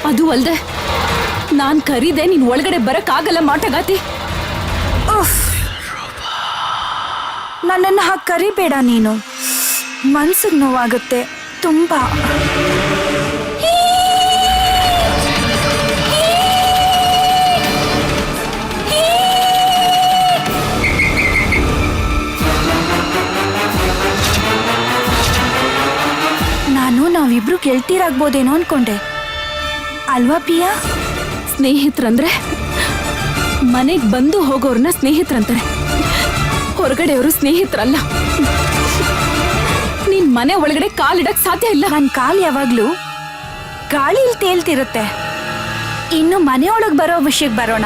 ಅದು ಅಲ್ದೆ ನಾನ್ ಕರೀದೆ ನೀನ್ ಒಳಗಡೆ ಬರಕ್ಕಾಗಲ್ಲ ಮಾಟಗಾತಿ. ನನ್ನನ್ನು ಹಾಗೆ ಕರಿಬೇಡ ನೀನು, ಮನ್ಸಿಗೆ ನೋವಾಗುತ್ತೆ ತುಂಬಾ. ನಾವಿಬ್ರು ಗೆಳ್ತೀರಾಗ್ಬೋದೇನೋ ಅನ್ಕೊಂಡೆ, ಅಲ್ವಾ ಪಿಯಾ? ಸ್ನೇಹಿತರಂದ್ರೆ ಮನೆಗ್ ಬಂದು ಹೋಗೋರ್ನ ಸ್ನೇಹಿತರಂತಾರೆ, ಹೊರಗಡೆಯವರು ಸ್ನೇಹಿತರಲ್ಲ. ನೀನ್ ಮನೆ ಒಳಗಡೆ ಕಾಲಿಡಕ್ ಸಾಧ್ಯ ಇಲ್ಲ. ನನ್ ಕಾಲ್ ಯಾವಾಗ್ಲೂ ಗಾಳಿಯಲ್ಲಿ ತೇಲ್ತಿರುತ್ತೆ. ಇನ್ನು ಮನೆಯೊಳಗ್ ಬರೋ ವಿಷಯಕ್ಕೆ ಬರೋಣ.